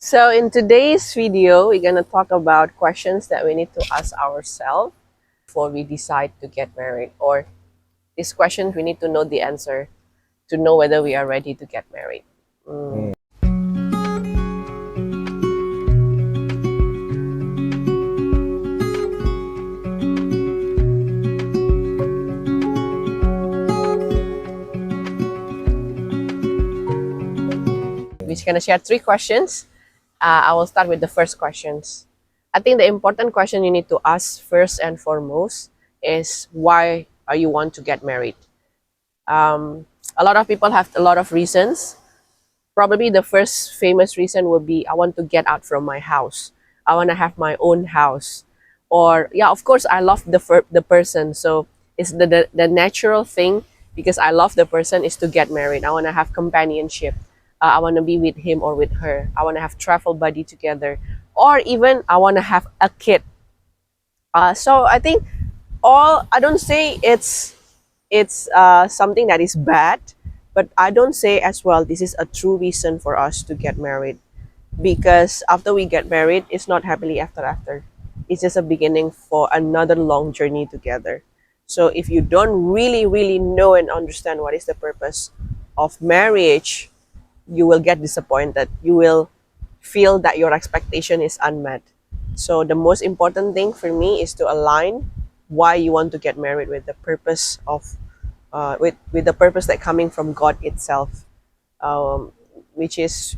So in today's video, we're gonna talk about questions that we need to ask ourselves before we decide to get married. Or these questions we need to know the answer to know whether we are ready to get married. We're gonna share three questions. I will start with the first questions. I think the important question you need to ask first and foremost is why are you want to get married? A lot of people have a lot of reasons. Probably the first famous reason would be I want to get out from my house. I want to have my own house. Or yeah, of course I love the person. So it's the natural thing because I love the person is to get married. I want to have companionship. I want to be with him or with her. I want to have travel buddy together. Or even I want to have a kid. So I think all I don't say it's something that is bad, but I don't say as well this is a true reason for us to get married because after we get married, it's not happily after. It's just a beginning for another long journey together. So if you don't really know and understand what is the purpose of marriage, you will get disappointed. You will feel that your expectation is unmet. So the most important thing for me is to align why you want to get married with the purpose of with the purpose that coming from God itself, um, which is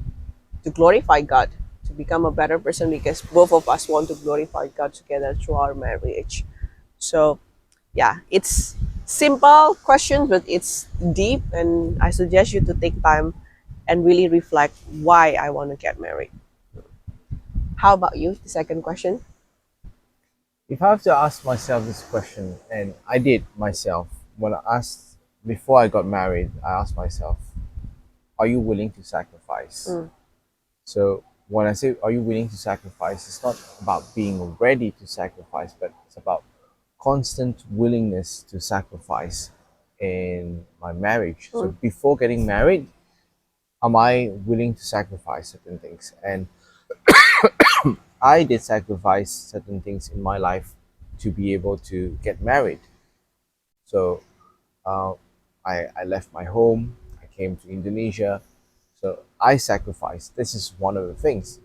to glorify God, to become a better person because both of us want to glorify God together through our marriage. So yeah, it's simple question, but it's deep, and I suggest you to take time and really reflect why I want to get married. How about you? The second question. If I have to ask myself this question, and I did myself, when I asked before I got married, I asked myself, are you willing to sacrifice? Mm, So when I say, are you willing to sacrifice, it's not about being ready to sacrifice, but it's about constant willingness to sacrifice in my marriage. So mm, before getting married, am I willing to sacrifice certain things? And I did sacrifice certain things in my life to be able to get married. So uh, I left my home, I came to Indonesia. So I sacrificed. This is one of the things.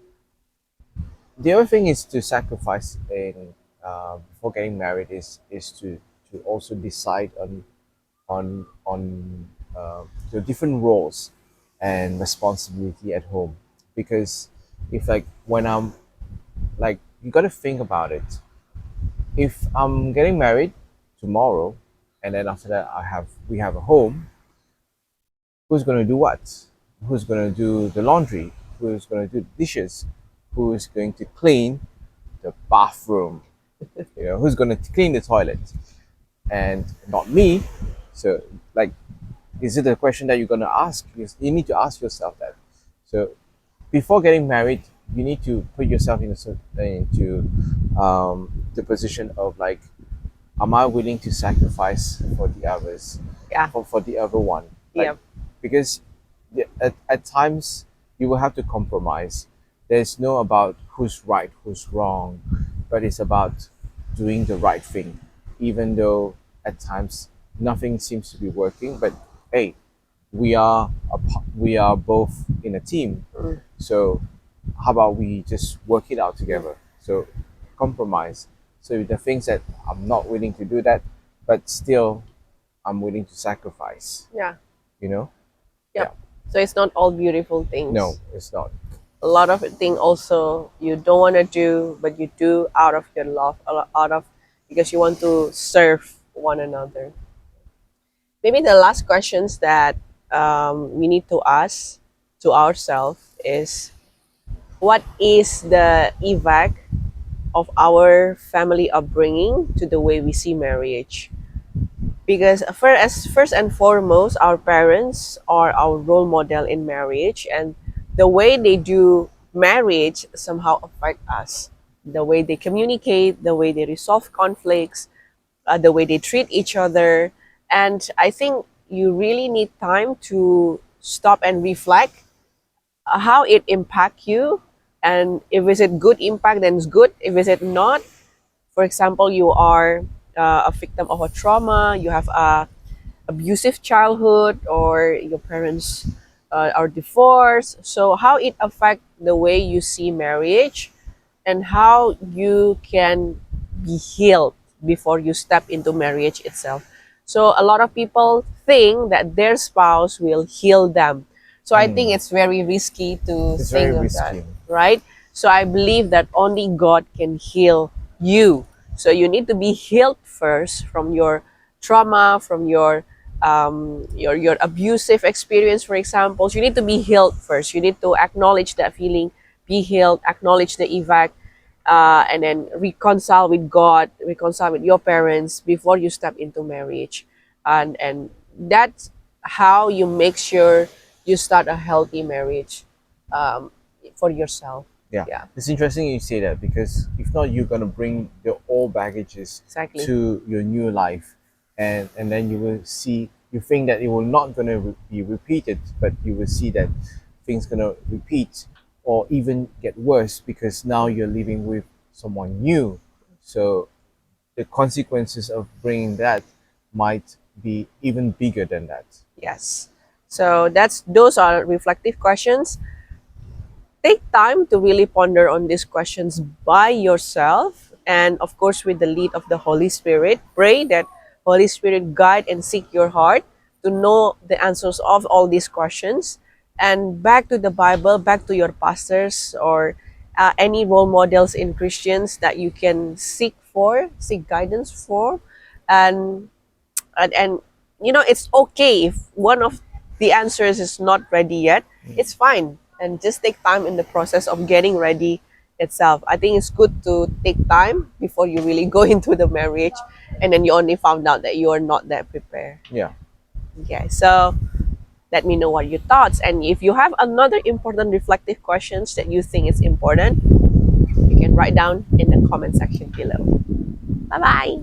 The other thing is to sacrifice in before getting married is to also decide on the different roles and responsibility at home, because if like when I'm like you got to think about it. If I'm getting married tomorrow, and then after that we have a home, who's going to do what? Who's going to do the laundry? Who's going to do the dishes? Who is going to clean the bathroom? Who's going to clean the toilet? And not me. So, like, is it a question that you're going to ask? You need to ask yourself that. So, before getting married, you need to put yourself into the position of like, am I willing to sacrifice for the others, yeah. for the other one? Like, Yeah. because at times you will have to compromise. There's no about who's right, who's wrong, but it's about doing the right thing, even though at times nothing seems to be working. But hey, we are both in a team, Mm, so how about we just work it out mm, together? So compromise. So the things that I'm not willing to do that, but still I'm willing to sacrifice. yeah. You know? Yeah. Yep. So it's not all beautiful No, things. it's not. A lot of thing also you don't want to do, but you do out of your love, out of because you want to serve one another. Maybe the last questions that we need to ask to ourselves is what is the evac of our family upbringing to the way we see marriage? Because first and foremost, our parents are our role model in marriage, and the way they do marriage somehow affect us. The way they communicate, the way they resolve conflicts, the way they treat each other. And I think you really need time to stop and reflect how it impact you And if it's a good impact, then it's good. If it's not, for example, you are a victim of a trauma, you have a abusive childhood, or your parents are divorced. So how it affect the way you see marriage, and how you can be healed before you step into marriage itself. So a lot of people think that their spouse will heal them. So I think Mm. it's very risky to It's very think of that, risky. right? So I believe that only God can heal you. So you need to be healed first from your trauma, from your abusive experience, for example. So you need to be healed first. You need to acknowledge that feeling, be healed, acknowledge the evac, and then reconcile with God, reconcile with your parents before you step into marriage, and that's how you make sure you start a healthy marriage um, for yourself. Yeah, Yeah, it's interesting you say that because if not, you're gonna bring your old baggages exactly. to your new life, and then you will see you think that it will not gonna be repeated, but you will see that things gonna repeat or even get worse because now you're living with someone new. So the consequences of bringing that might be even bigger than that. Yes. So those are reflective questions. Take time to really ponder on these questions by yourself, and of course with the lead of the Holy Spirit. Pray that Holy Spirit guide and seek your heart to know the answers of all these questions, and back to the Bible, back to your pastors, or any role models in Christians that you can seek guidance for. And and, and it's okay if one of the answers is not ready yet. It's fine, and just take time in the process of getting ready itself. I think it's good to take time before you really go into the marriage, and then you only found out that you are not that prepared. Yeah. Okay, so let me know what your thoughts, and if you have another important reflective questions that you think is important, you can write down in the comment section below. Bye bye.